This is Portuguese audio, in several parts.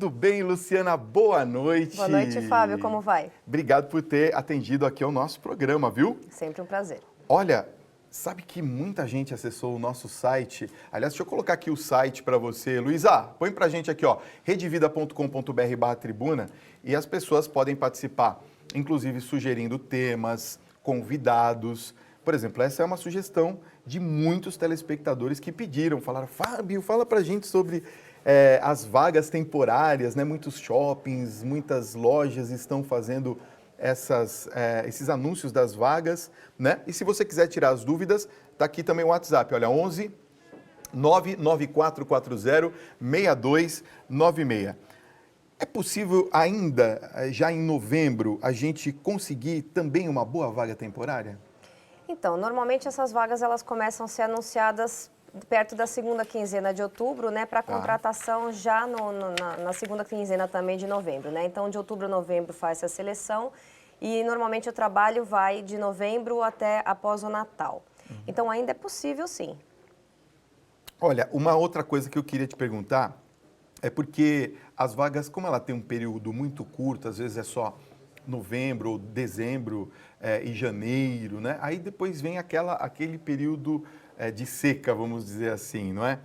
Tudo bem, Luciana? Boa noite. Boa noite, Fábio. Como vai? Obrigado por ter atendido aqui ao nosso programa, viu? Sempre um prazer. Olha, sabe que muita gente acessou o nosso site? Aliás, deixa eu colocar aqui o site para você. Luísa, põe pra gente aqui, ó, redevida.com.br/tribuna, e as pessoas podem participar, inclusive sugerindo temas, convidados. Por exemplo, essa é uma sugestão de muitos telespectadores que pediram, falaram: Fábio, fala pra gente sobre as vagas temporárias, né? Muitos shoppings, muitas lojas estão fazendo esses anúncios das vagas, né? E se você quiser tirar as dúvidas, tá aqui também o WhatsApp, olha, 11 99440 6296. É possível ainda, já em novembro, a gente conseguir também uma boa vaga temporária? Então, normalmente essas vagas elas começam a ser anunciadas perto da segunda quinzena de outubro, né, para contratação já na segunda quinzena também de novembro, né? Então, de outubro a novembro faz a seleção e normalmente o trabalho vai de novembro até após o Natal. Então, ainda é possível, sim. Olha, uma outra coisa que eu queria te perguntar é porque as vagas, como ela tem um período muito curto, às vezes é só novembro ou dezembro e janeiro, né? Aí depois vem aquele período de seca, vamos dizer assim, não é?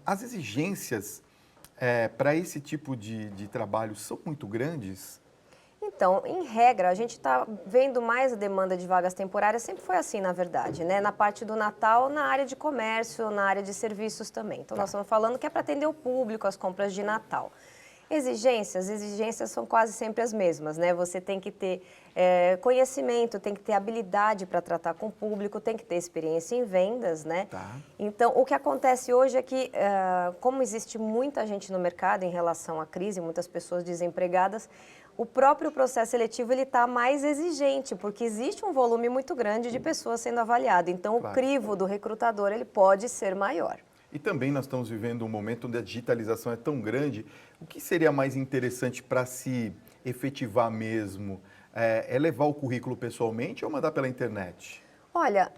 As exigências para esse tipo de trabalho são muito grandes? Então, em regra, a gente está vendo mais a demanda de vagas temporárias, sempre foi assim, na verdade, né? Na parte do Natal, na área de comércio, na área de serviços também. Então, nós estamos falando que é para atender o público, as compras de Natal. Exigências são quase sempre as mesmas, né? Você tem que ter conhecimento, tem que ter habilidade para tratar com o público, tem que ter experiência em vendas, né? Então, o que acontece hoje é que, como existe muita gente no mercado em relação à crise, muitas pessoas desempregadas, o próprio processo seletivo ele está mais exigente, porque existe um volume muito grande de pessoas sendo avaliado. Então, o crivo do recrutador ele pode ser maior. E também nós estamos vivendo um momento onde a digitalização é tão grande. O que seria mais interessante para se efetivar mesmo? É levar o currículo pessoalmente ou mandar pela internet? Olha,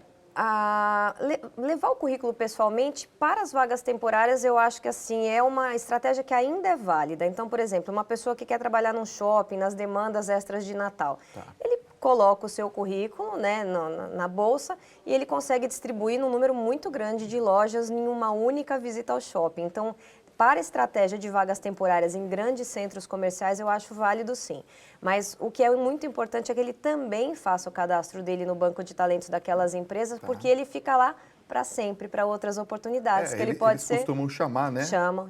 levar o currículo pessoalmente para as vagas temporárias, eu acho que assim é uma estratégia que ainda é válida. Então, por exemplo, uma pessoa que quer trabalhar num shopping, nas demandas extras de Natal, ele coloca o seu currículo, né, na bolsa e ele consegue distribuir num número muito grande de lojas em uma única visita ao shopping. Então, para a estratégia de vagas temporárias em grandes centros comerciais, eu acho válido sim. Mas o que é muito importante é que ele também faça o cadastro dele no banco de talentos daquelas empresas, porque ele fica lá para sempre, para outras oportunidades. Que ele pode eles ser... costumam chamar, né? Chamam.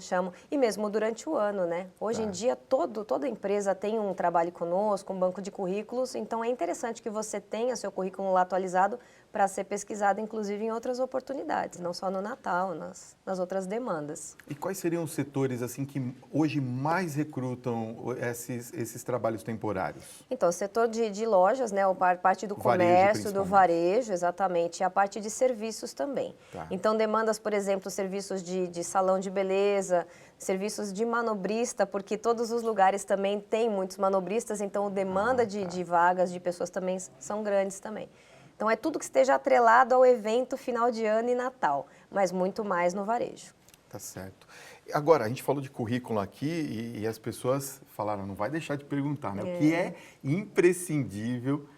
E mesmo durante o ano, né? Hoje em dia, toda empresa tem um trabalho conosco, um banco de currículos, então é interessante que você tenha seu currículo lá atualizado para ser pesquisado, inclusive, em outras oportunidades, não só no Natal, nas outras demandas. E quais seriam os setores assim que hoje mais recrutam esses trabalhos temporários? Então, o setor de lojas, né, a parte do comércio, do varejo, exatamente, e a parte de serviços também. Então, demandas, por exemplo, serviços de salão de beleza, serviços de manobrista, porque todos os lugares também têm muitos manobristas, então a demanda de vagas de pessoas também são grandes também. Então, é tudo que esteja atrelado ao evento final de ano e Natal, mas muito mais no varejo. Tá certo. Agora, a gente falou de currículo aqui e as pessoas falaram, não vai deixar de perguntar, né? O que é imprescindível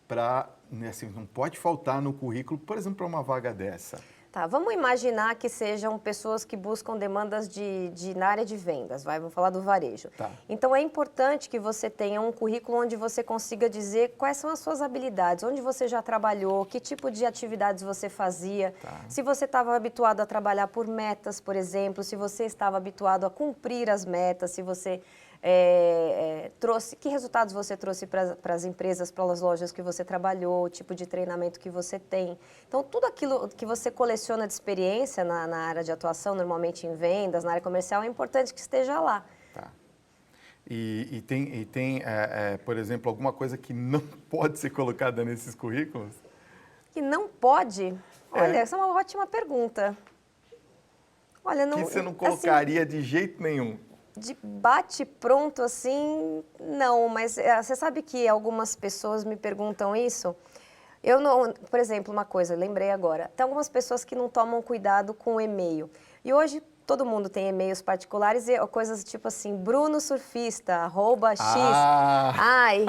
para, né, assim, não pode faltar no currículo, por exemplo, para uma vaga dessa? Tá, vamos imaginar que sejam pessoas que buscam demandas na área de vendas, vamos falar do varejo. Então, é importante que você tenha um currículo onde você consiga dizer quais são as suas habilidades, onde você já trabalhou, que tipo de atividades você fazia, se você estava habituado a trabalhar por metas, por exemplo, se você estava habituado a cumprir as metas, se você... que resultados você trouxe para as empresas, para as lojas que você trabalhou, o tipo de treinamento que você tem. Então, tudo aquilo que você coleciona de experiência na área de atuação, normalmente em vendas, na área comercial, é importante que esteja lá. E tem por exemplo, alguma coisa que não pode ser colocada nesses currículos? Que não pode? Olha, essa é uma ótima pergunta. Olha, não, que você não colocaria assim, de jeito nenhum? De bate-pronto, assim, não, mas você sabe que algumas pessoas me perguntam isso? Eu não, por exemplo, uma coisa, lembrei agora, tem algumas pessoas que não tomam cuidado com o e-mail. E hoje, todo mundo tem e-mails particulares e coisas tipo assim, brunosurfista, @x. Ai,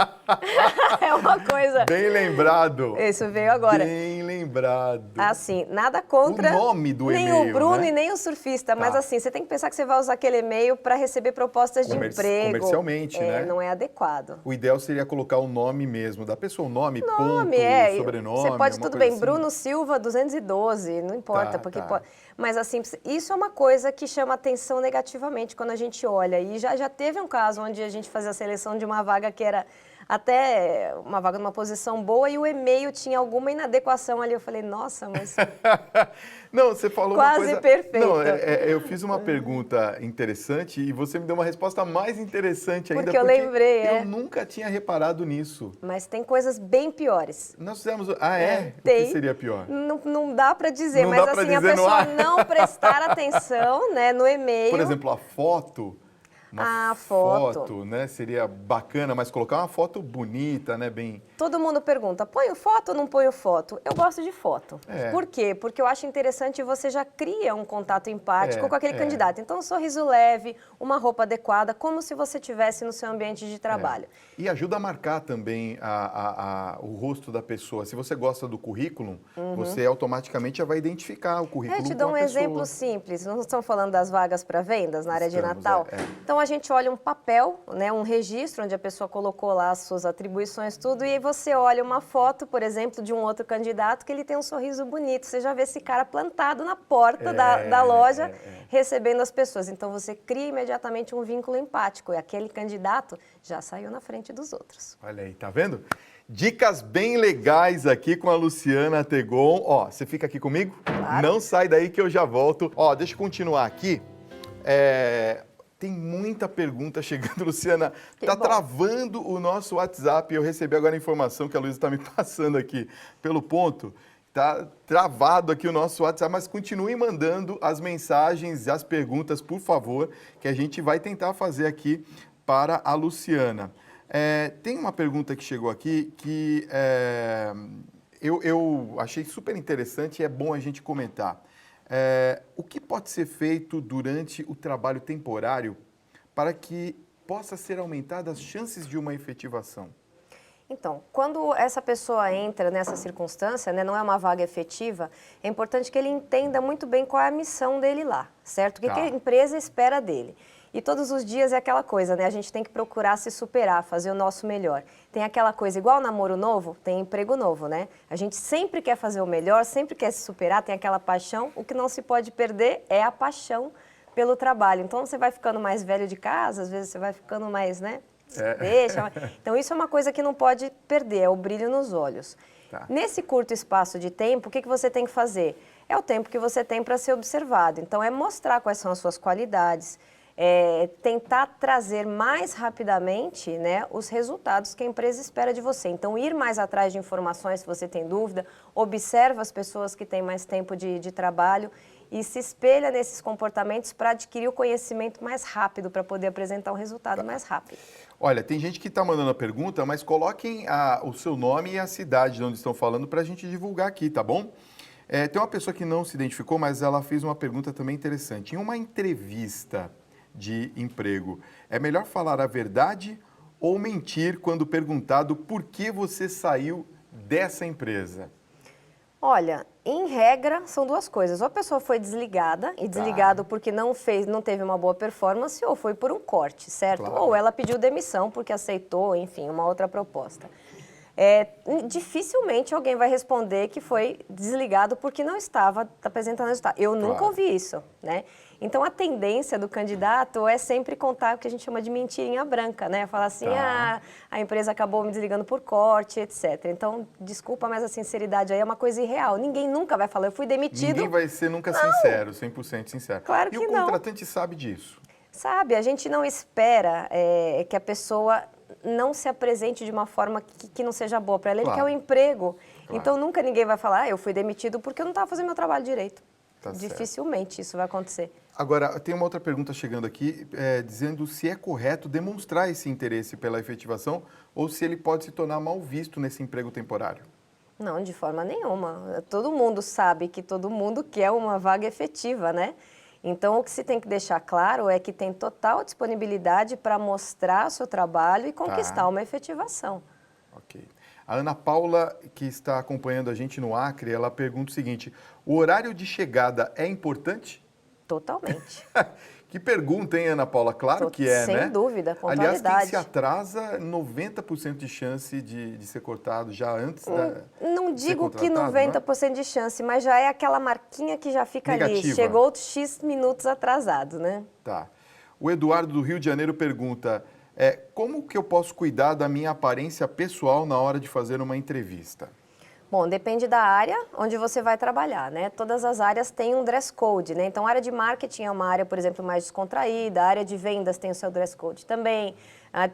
é uma coisa... Bem lembrado. Isso veio agora. Bem lembrado. Assim, nada contra... O nome do nem e-mail, o Bruno, né? e nem o surfista, mas Tá. assim, você tem que pensar que você vai usar aquele e-mail para receber propostas de emprego. Comercialmente, né? Não é adequado. O ideal seria colocar o nome mesmo da pessoa, o nome, ponto, sobrenome, Você pode, alguma tudo coisa bem, assim. Bruno Silva 212, não importa, Tá, porque tá. pode. Mas assim, isso é uma coisa que chama atenção negativamente quando a gente olha. E já teve um caso onde a gente fazia a seleção de uma vaga que era até uma vaga numa posição boa e o e-mail tinha alguma inadequação ali. Eu falei, nossa, mas... Não, você falou Quase uma coisa... perfeita. Não, eu fiz uma pergunta interessante e você me deu uma resposta mais interessante ainda. Porque eu lembrei, eu nunca tinha reparado nisso. Mas tem coisas bem piores. Nós fizemos... Ah, é? Tem. O que seria pior? Não dá para dizer, Não mas dá pra assim, a dizer no pessoa ar. não prestar atenção, né, no e-mail. Por exemplo, a foto... Uma foto, né? Seria bacana, mas colocar uma foto bonita, né? Bem... Todo mundo pergunta, ponho foto ou não ponho foto? Eu gosto de foto. É. Por quê? Porque eu acho interessante você já cria um contato empático com aquele é. candidato. Então, um sorriso leve, uma roupa adequada, como se você estivesse no seu ambiente de trabalho. E ajuda a marcar também o rosto da pessoa. Se você gosta do currículo, você automaticamente já vai identificar o currículo Eu te com dou a um pessoa. exemplo simples. Nós estamos falando das vagas para vendas na área de Estamos, Natal. é. Então, a gente olha um papel, né, um registro onde a pessoa colocou lá as suas atribuições, tudo, e aí você olha uma foto, por exemplo, de um outro candidato que ele tem um sorriso bonito. Você já vê esse cara plantado na porta da loja recebendo as pessoas. Então, você cria imediatamente um vínculo empático e aquele candidato já saiu na frente dos outros. Olha aí, tá vendo? Dicas bem legais aqui com a Luciana Tegon. Ó, você fica aqui comigo? Claro. Não sai daí que eu já volto. Ó, deixa eu continuar aqui. Tem muita pergunta chegando, Luciana. Tá travando o nosso WhatsApp. Eu recebi agora a informação que a Luísa está me passando aqui pelo ponto. Tá travado aqui o nosso WhatsApp, mas continue mandando as mensagens e as perguntas, por favor, que a gente vai tentar fazer aqui para a Luciana. Tem uma pergunta que chegou aqui que eu achei super interessante e é bom a gente comentar. O que pode ser feito durante o trabalho temporário para que possa ser aumentadas as chances de uma efetivação? Então, quando essa pessoa entra nessa circunstância, né, não é uma vaga efetiva, é importante que ele entenda muito bem qual é a missão dele lá, certo? O que a empresa espera dele. E todos os dias é aquela coisa, né? A gente tem que procurar se superar, fazer o nosso melhor. Tem aquela coisa, igual namoro novo, tem emprego novo, né? A gente sempre quer fazer o melhor, sempre quer se superar, tem aquela paixão. O que não se pode perder é a paixão pelo trabalho. Então, você vai ficando mais velho de casa, às vezes você vai ficando mais, né? Então, isso é uma coisa que não pode perder, é o brilho nos olhos. Tá. Nesse curto espaço de tempo, o que você tem que fazer? É o tempo que você tem para ser observado. Então, é mostrar quais são as suas qualidades, tentar trazer mais rapidamente, né, os resultados que a empresa espera de você. Então, ir mais atrás de informações se você tem dúvida, observa as pessoas que têm mais tempo de trabalho e se espelha nesses comportamentos para adquirir o conhecimento mais rápido, para poder apresentar um resultado mais rápido. Olha, tem gente que está mandando a pergunta, mas coloquem o seu nome e a cidade de onde estão falando para a gente divulgar aqui, tá bom? Tem uma pessoa que não se identificou, mas ela fez uma pergunta também interessante. Em uma entrevista de emprego, é melhor falar a verdade ou mentir quando perguntado por que você saiu dessa empresa? Olha, em regra, são duas coisas. Ou a pessoa foi desligada, e desligado porque não teve uma boa performance, ou foi por um corte, certo? Claro. Ou ela pediu demissão porque aceitou, enfim, uma outra proposta. Dificilmente alguém vai responder que foi desligado porque não estava apresentando resultado. Eu nunca ouvi isso, né? Então, a tendência do candidato é sempre contar o que a gente chama de mentirinha branca, né? Falar assim, a empresa acabou me desligando por corte, etc. Então, desculpa, mas a sinceridade aí é uma coisa irreal. Ninguém nunca vai falar, eu fui demitido. Ninguém vai ser nunca sincero, 100% sincero. Claro que não. E o contratante sabe disso? Sabe, a gente não espera que a pessoa não se apresente de uma forma que não seja boa para ela. Ele quer um emprego. Claro. Então, nunca ninguém vai falar, eu fui demitido porque eu não estava fazendo meu trabalho direito. Tá Dificilmente isso vai acontecer. Agora, tem uma outra pergunta chegando aqui, dizendo se é correto demonstrar esse interesse pela efetivação ou se ele pode se tornar mal visto nesse emprego temporário. Não, de forma nenhuma. Todo mundo sabe que todo mundo quer uma vaga efetiva, né? Então, o que se tem que deixar claro é que tem total disponibilidade para mostrar o seu trabalho e conquistar uma efetivação. Ok. A Ana Paula, que está acompanhando a gente no Acre, ela pergunta o seguinte: o horário de chegada é importante? Totalmente. Que pergunta, hein, Ana Paula? Claro que é, Sem né? dúvida, Aliás, quem pontualidade. se atrasa, 90% de chance de ser cortado já antes Não de ser digo que contratado, né? 90% de chance, mas já é aquela marquinha que já fica ali. Negativa. Chegou X minutos atrasado, né? Tá. O Eduardo do Rio de Janeiro pergunta: como que eu posso cuidar da minha aparência pessoal na hora de fazer uma entrevista? Bom, depende da área onde você vai trabalhar, né? Todas as áreas têm um dress code, né? Então, a área de marketing é uma área, por exemplo, mais descontraída, a área de vendas tem o seu dress code também,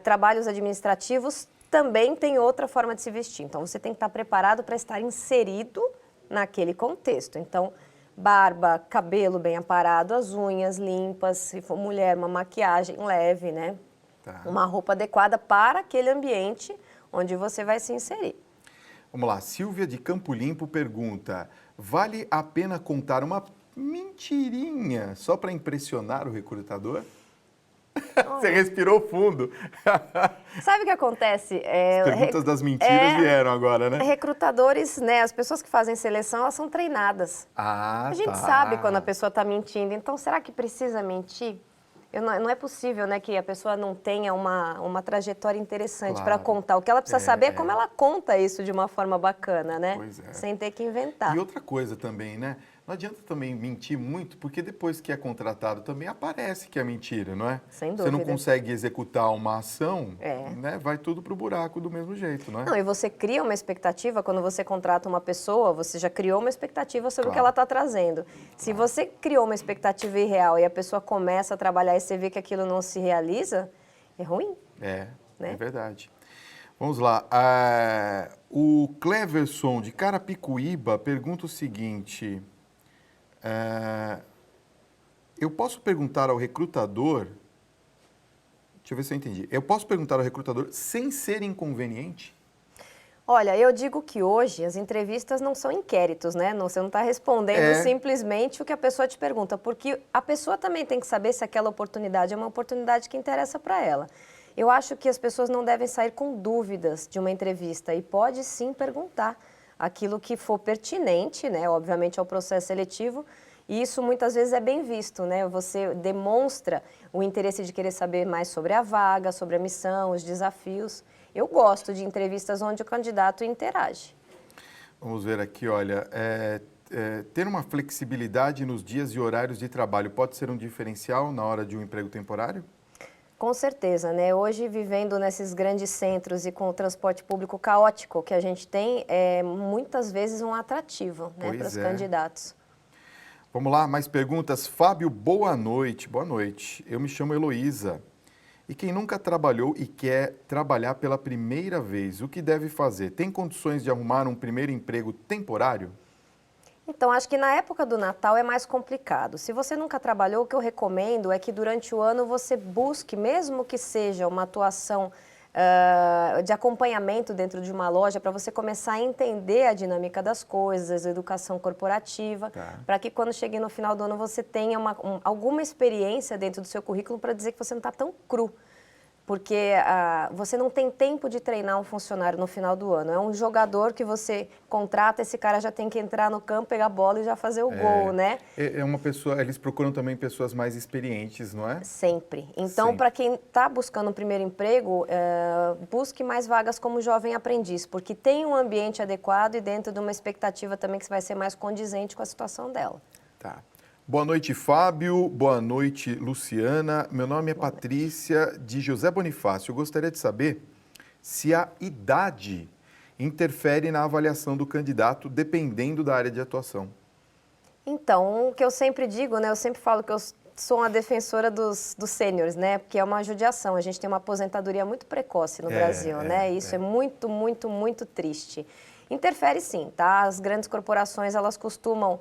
trabalhos administrativos também tem outra forma de se vestir. Então, você tem que estar preparado para estar inserido naquele contexto. Então, barba, cabelo bem aparado, as unhas limpas, se for mulher, uma maquiagem leve, né? Tá. Uma roupa adequada para aquele ambiente onde você vai se inserir. Vamos lá, Silvia de Campo Limpo pergunta: vale a pena contar uma mentirinha só para impressionar o recrutador? Você respirou fundo. Sabe o que acontece? As perguntas das mentiras vieram agora, né? Recrutadores, né? As pessoas que fazem seleção, elas são treinadas. A gente sabe quando a pessoa está mentindo. Então, será que precisa mentir? Não é possível, né, que a pessoa não tenha uma trajetória interessante para contar. O que ela precisa saber é como ela conta isso de uma forma bacana, né? Pois é. Sem ter que inventar. E outra coisa também, né? Não adianta também mentir muito, porque depois que é contratado também aparece que é mentira, não é? Sem dúvida. Você não consegue executar uma ação, né? Vai tudo pro buraco do mesmo jeito, não é? Não, e você cria uma expectativa, quando você contrata uma pessoa, você já criou uma expectativa sobre o que ela está trazendo. Se você criou uma expectativa irreal e a pessoa começa a trabalhar e você vê que aquilo não se realiza, é ruim. É né? verdade. Vamos lá. O Cleverson, de Carapicuíba, pergunta o seguinte: eu posso perguntar ao recrutador... Deixa eu ver se eu entendi. Eu posso perguntar ao recrutador sem ser inconveniente? Olha, eu digo que hoje as entrevistas não são inquéritos, né? Você não está respondendo simplesmente o que a pessoa te pergunta, porque a pessoa também tem que saber se aquela oportunidade é uma oportunidade que interessa para ela. Eu acho que as pessoas não devem sair com dúvidas de uma entrevista e pode sim perguntar aquilo que for pertinente, né? Obviamente ao processo seletivo. E isso muitas vezes é bem visto, né? Você demonstra o interesse de querer saber mais sobre a vaga, sobre a missão, os desafios. Eu gosto de entrevistas onde o candidato interage. Vamos ver aqui, olha, ter uma flexibilidade nos dias e horários de trabalho pode ser um diferencial na hora de um emprego temporário? Com certeza, né? Hoje, vivendo nesses grandes centros e com o transporte público caótico que a gente tem, é muitas vezes um atrativo, né, para os candidatos. Vamos lá, mais perguntas. Fábio, boa noite. Boa noite. Eu me chamo Heloísa. E quem nunca trabalhou e quer trabalhar pela primeira vez, o que deve fazer? Tem condições de arrumar um primeiro emprego temporário? Então, acho que na época do Natal é mais complicado. Se você nunca trabalhou, o que eu recomendo é que durante o ano você busque, mesmo que seja uma atuação de acompanhamento dentro de uma loja, para você começar a entender a dinâmica das coisas, a educação corporativa, para que quando chegue no final do ano você tenha alguma experiência dentro do seu currículo para dizer que você não está tão cru. Porque você não tem tempo de treinar um funcionário no final do ano. É um jogador que você contrata, esse cara já tem que entrar no campo, pegar a bola e já fazer o gol, né? É uma pessoa, eles procuram também pessoas mais experientes, não é? Sempre. Então, para quem está buscando um primeiro emprego, busque mais vagas como jovem aprendiz, porque tem um ambiente adequado e dentro de uma expectativa também que vai ser mais condizente com a situação dela. Tá. Boa noite, Fábio. Boa noite, Luciana. Meu nome é Patrícia, de José Bonifácio. Eu gostaria de saber se a idade interfere na avaliação do candidato, dependendo da área de atuação. Então, o que eu sempre digo, né? Eu sempre falo que eu sou uma defensora dos sêniores, né? Porque é uma judiação. A gente tem uma aposentadoria muito precoce no Brasil, né? Isso é muito, muito, muito triste. Interfere sim, tá? As grandes corporações, elas costumam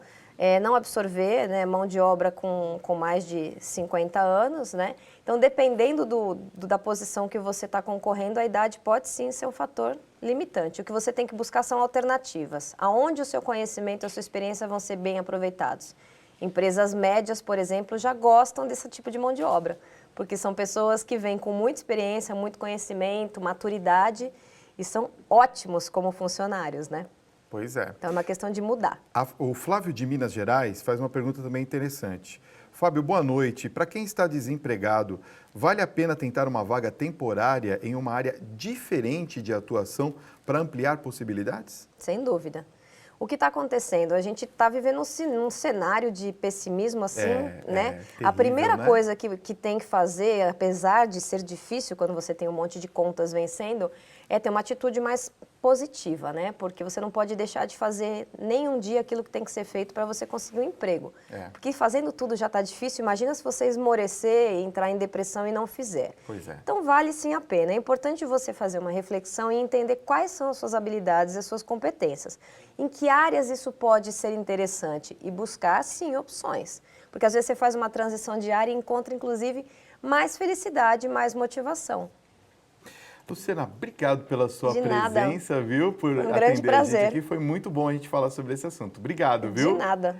não absorver, né, mão de obra com mais de 50 anos, né? Então, dependendo da posição que você está concorrendo, a idade pode sim ser um fator limitante. O que você tem que buscar são alternativas, aonde o seu conhecimento e a sua experiência vão ser bem aproveitados. Empresas médias, por exemplo, já gostam desse tipo de mão de obra, porque são pessoas que vêm com muita experiência, muito conhecimento, maturidade e são ótimos como funcionários, né? Pois é. Então é uma questão de mudar. O Flávio de Minas Gerais faz uma pergunta também interessante. Fábio, boa noite. Para quem está desempregado, vale a pena tentar uma vaga temporária em uma área diferente de atuação para ampliar possibilidades? Sem dúvida. O que está acontecendo? A gente está vivendo um cenário de pessimismo assim, né? Terrível, A primeira né? coisa que tem que fazer, apesar de ser difícil quando você tem um monte de contas vencendo, é ter uma atitude mais positiva, né? Porque você não pode deixar de fazer nem um dia aquilo que tem que ser feito para você conseguir um emprego. Porque fazendo tudo já está difícil, imagina se você esmorecer, entrar em depressão e não fizer. Pois é. Então vale sim a pena. É importante você fazer uma reflexão e entender quais são as suas habilidades e as suas competências. Em que áreas isso pode ser interessante e buscar, sim, opções. Porque às vezes você faz uma transição de área e encontra, inclusive, mais felicidade, mais motivação. Luciana, obrigado pela sua De nada. presença, viu? Por Foi um atender grande a gente prazer. aqui. Foi muito bom a gente falar sobre esse assunto. Obrigado, viu? De nada.